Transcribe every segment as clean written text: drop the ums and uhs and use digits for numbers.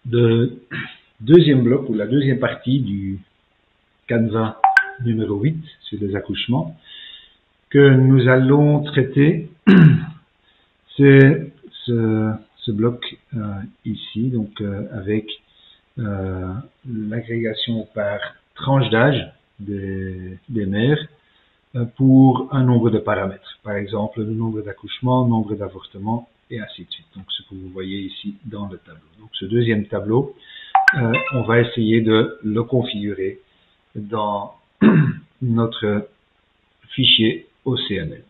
le deuxième bloc ou la deuxième partie du canevas numéro 8 sur les accouchements que nous allons traiter. C'est ce bloc ici, donc avec l'agrégation par tranche d'âge des mères pour un nombre de paramètres. Par exemple, le nombre d'accouchements, nombre d'avortements, et ainsi de suite. Donc, ce que vous voyez ici dans le tableau. Donc, ce deuxième tableau, on va essayer de le configurer dans notre fichier OCML.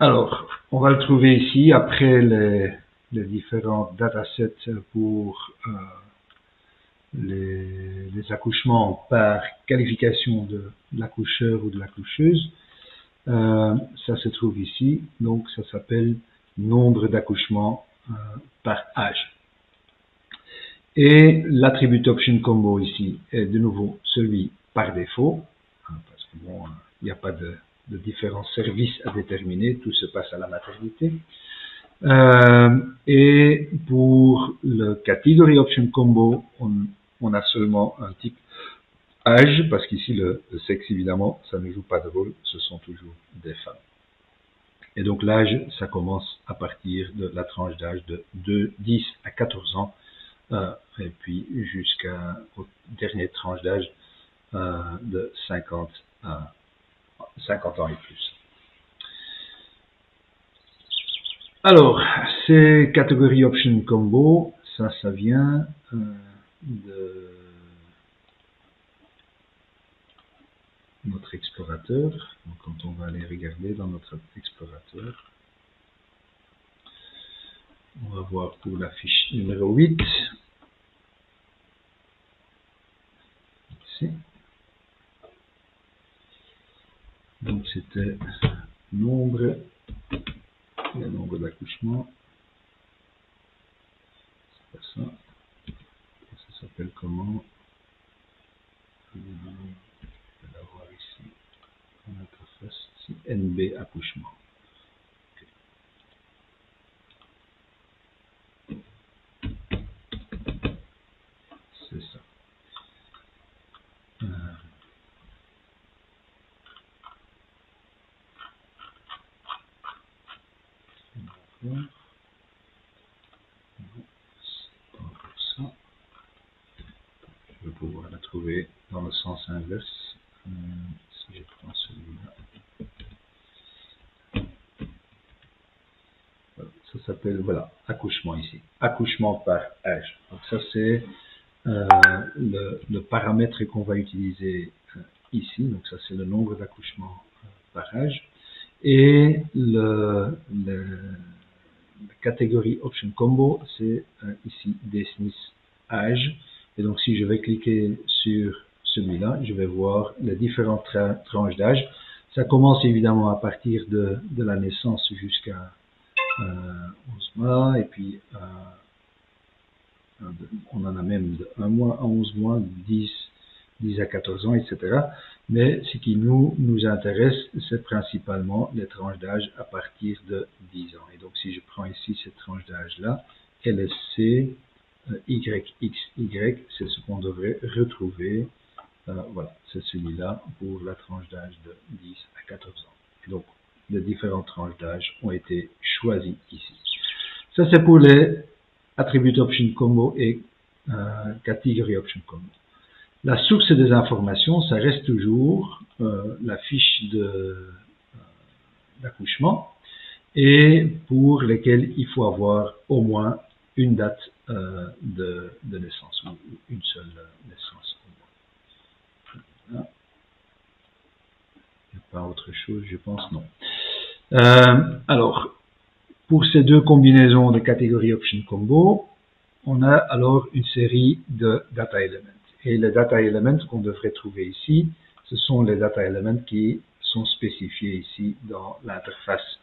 Alors, on va le trouver ici après les différents datasets pour les accouchements par qualification de l'accoucheur ou de l'accoucheuse. Ça se trouve ici, donc ça s'appelle nombre d'accouchements par âge. Et l'attribut option combo ici est de nouveau celui par défaut, parce que bon, il n'y a pas de différents services à déterminer, tout se passe à la maternité. Et pour le category option combo, on a seulement un type âge, parce qu'ici le sexe évidemment, ça ne joue pas de rôle, ce sont toujours des femmes. Et donc l'âge, ça commence à partir de la tranche d'âge de 10 à 14 ans, et puis jusqu'aux dernières tranches d'âge de 50 à 50 ans et plus. Alors, ces catégories option combo, ça vient de notre explorateur. Donc, quand on va aller regarder dans notre explorateur, on va voir pour la fiche numéro 8. Ici. Donc, c'était le nombre d'accouchements. C'est pas ça. Ça s'appelle comment? Je vais l'avoir ici. En interface, ici, NB accouchement. C'est ça. D'accord. Pour ça. Je vais pouvoir la trouver dans le sens inverse. Si je prends celui-là. Ça s'appelle, voilà, accouchement ici. Accouchement par âge. Donc ça c'est le paramètre qu'on va utiliser ici. Donc ça c'est le nombre d'accouchements par âge. Et la catégorie option combo, c'est ici Desnis âge. Et donc si je vais cliquer sur celui-là, je vais voir les différentes tranches d'âge. Ça commence évidemment à partir de la naissance jusqu'à 11 mois, et puis on en a même de 1 mois à 11 mois, 10 à 14 ans, etc. Mais ce qui nous intéresse, c'est principalement les tranches d'âge à partir de 10 ans. Et donc si je prends ici cette tranche d'âge-là, LSC, YXY, c'est ce qu'on devrait retrouver. Voilà, c'est celui-là pour la tranche d'âge de 10 à 14 ans. Et donc, les différentes tranches d'âge ont été choisies ici. Ça, c'est pour les attribute option combo et category option combo. La source des informations, ça reste toujours la fiche d'accouchement et pour lesquelles il faut avoir au moins une date de naissance, ou une seule naissance au moins. Là. Il n'y a pas autre chose, je pense, non. Alors, pour ces deux combinaisons de catégorie option combo, on a alors une série de data elements. Et les data elements qu'on devrait trouver ici, ce sont les data elements qui sont spécifiés ici dans l'interface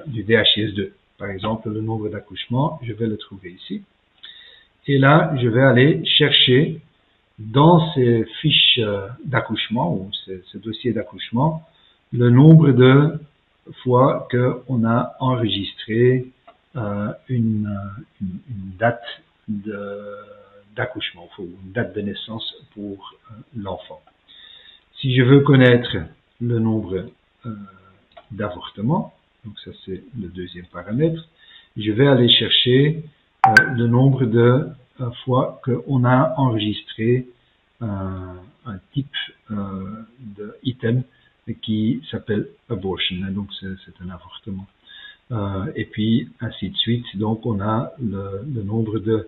du DHIS2. Par exemple, le nombre d'accouchements, je vais le trouver ici. Et là, je vais aller chercher dans ces fiches d'accouchement, ou ces dossiers d'accouchement, le nombre de fois qu'on a enregistré une date d'accouchement, une date de naissance pour l'enfant. Si je veux connaître le nombre d'avortements, donc ça c'est le deuxième paramètre, je vais aller chercher le nombre de fois qu'on a enregistré un type d'item qui s'appelle abortion, donc c'est un avortement. Et puis ainsi de suite, donc on a le nombre de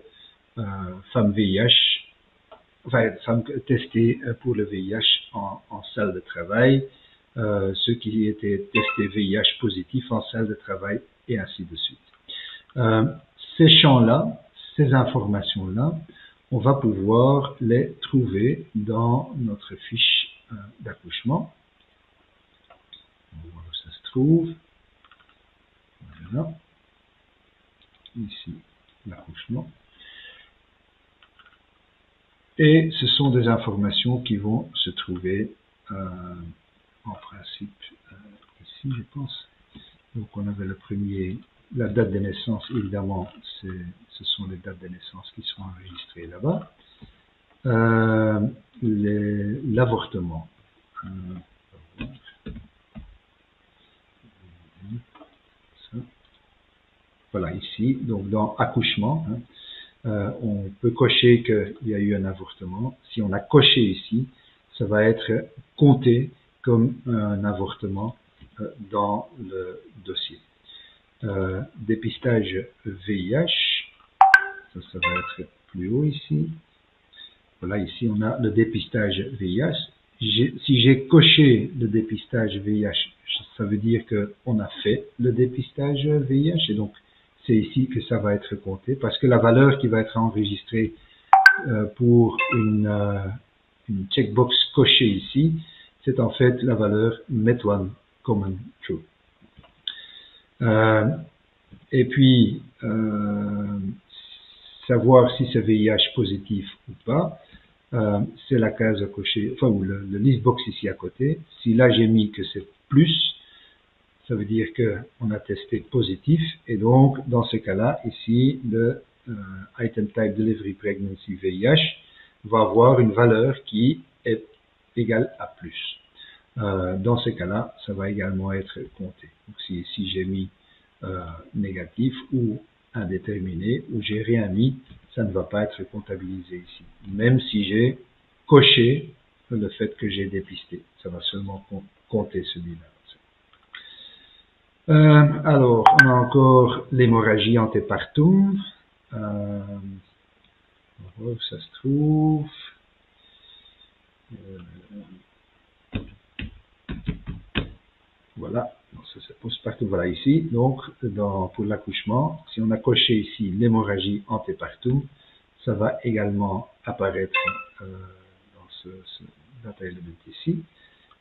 femmes VIH, enfin femmes testées pour le VIH en salle de travail, ceux qui étaient testés VIH positifs en salle de travail, et ainsi de suite. Ces champs-là, ces informations-là, on va pouvoir les trouver dans notre fiche d'accouchement. On va voir où ça se trouve. Voilà. Ici, l'accouchement. Et ce sont des informations qui vont se trouver en principe ici, je pense. Donc on avait le premier, la date de naissance, évidemment, ce sont les dates de naissance qui sont enregistrées là-bas. L'avortement. Voilà, ici, donc dans accouchement, on peut cocher qu'il y a eu un avortement. Si on a coché ici, ça va être compté comme un avortement dans le dossier. Dépistage VIH, ça va être plus haut ici. Voilà, ici on a le dépistage VIH. Si j'ai coché le dépistage VIH, ça veut dire qu'on a fait le dépistage VIH, et donc c'est ici que ça va être compté, parce que la valeur qui va être enregistrée pour une checkbox cochée ici, c'est en fait la valeur MET1 Common True. Et puis, savoir si c'est VIH positif ou pas, c'est la case à cocher, enfin, ou le listbox ici à côté. Si là j'ai mis que c'est plus, ça veut dire qu'on a testé positif, et donc dans ce cas-là, ici, le item type delivery pregnancy VIH va avoir une valeur qui est égale à plus. Dans ce cas-là, ça va également être compté. Donc si j'ai mis négatif ou indéterminé, ou j'ai rien mis, ça ne va pas être comptabilisé ici. Même si j'ai coché le fait que j'ai dépisté, ça va seulement compter celui-là. Alors, on a encore l'hémorragie antépartum. On va voir où ça se trouve. Voilà, donc ça se pose partout. Voilà ici. Donc, pour l'accouchement, si on a coché ici l'hémorragie antépartum, ça va également apparaître dans ce data element ici.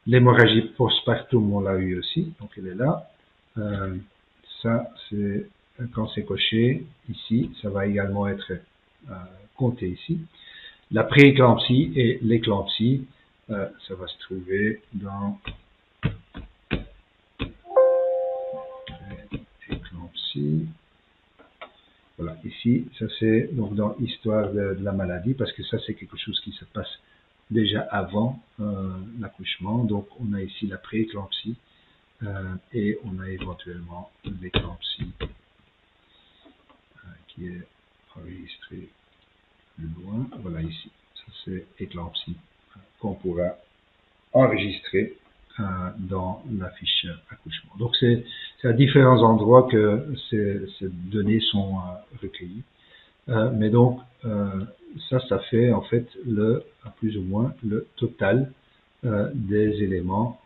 L'hémorragie postpartum, on l'a eu aussi, donc elle est là. Ça, c'est quand c'est coché ici, ça va également être compté ici. La prééclampsie et l'éclampsie, ça va se trouver dans éclampsie. Voilà, ici, ça c'est donc dans histoire de la maladie, parce que ça c'est quelque chose qui se passe déjà avant l'accouchement. Donc on a ici la prééclampsie et on a éventuellement l'éclampsie qui est enregistrée plus loin. Voilà ici, ça c'est éclampsie qu'on pourra enregistrer dans la fiche accouchement. Donc c'est à différents endroits que ces données sont recueillies. Mais donc ça fait en fait plus ou moins le total des éléments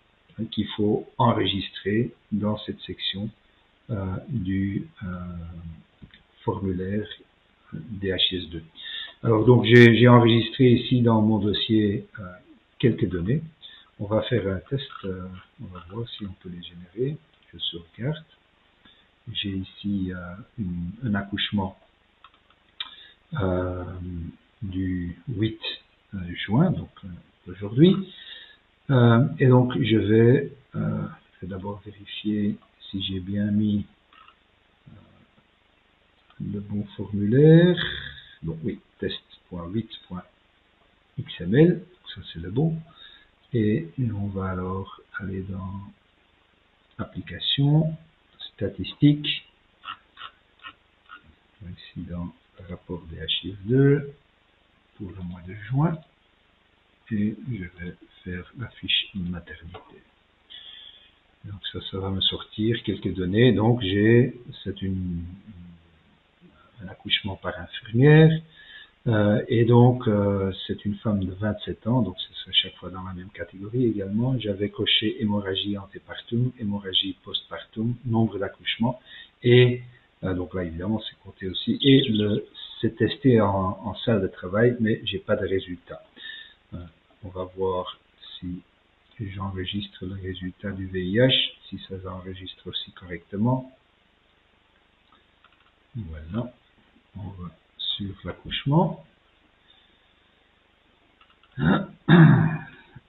qu'il faut enregistrer dans cette section du formulaire DHIS2. Alors donc j'ai enregistré ici dans mon dossier quelques données. On va faire un test, on va voir si on peut les générer. Je sauvegarde. J'ai ici un accouchement du 8 juin, donc aujourd'hui. Et donc je vais d'abord vérifier si j'ai bien mis le bon formulaire. Donc oui, test.8.xml, ça c'est le bon. Et on va alors aller dans Applications, Statistiques, ici dans Rapport DHIS2 pour le mois de juin. Et je vais faire la fiche maternité. Donc ça va me sortir quelques données. Donc c'est un accouchement par infirmière. Et donc c'est une femme de 27 ans, donc c'est chaque fois dans la même catégorie également. J'avais coché hémorragie antépartum, hémorragie postpartum, nombre d'accouchements. Et donc là évidemment c'est compté aussi. Et c'est testé en salle de travail, mais j'ai pas de résultat. On va voir si j'enregistre le résultat du VIH, si ça s'enregistre aussi correctement. Voilà, on va sur l'accouchement.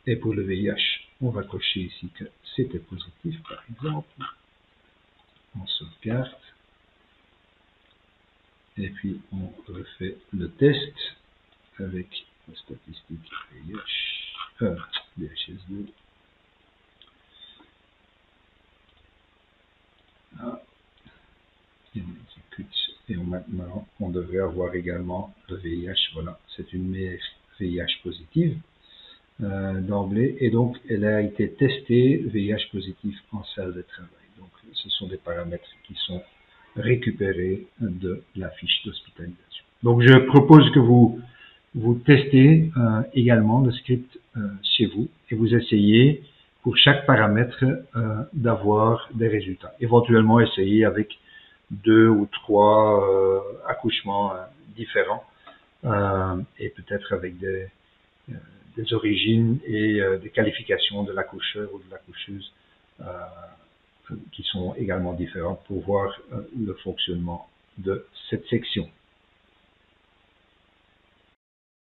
Et pour le VIH, on va cocher ici que c'était positif, par exemple. On sauvegarde. Et puis on refait le test avec la statistique VIH, DHIS2. Et on exécute. Et maintenant, on devrait avoir également le VIH. Voilà, c'est une mère VIH positive d'emblée. Et donc, elle a été testée VIH positif en salle de travail. Donc, ce sont des paramètres qui sont récupérés de la fiche d'hospitalisation. Donc, je propose que vous testez également le script chez vous et vous essayez pour chaque paramètre d'avoir des résultats. Éventuellement, essayez avec 2 ou 3 accouchements différents et peut-être avec des origines et des qualifications de l'accoucheur ou de l'accoucheuse qui sont également différentes pour voir le fonctionnement de cette section.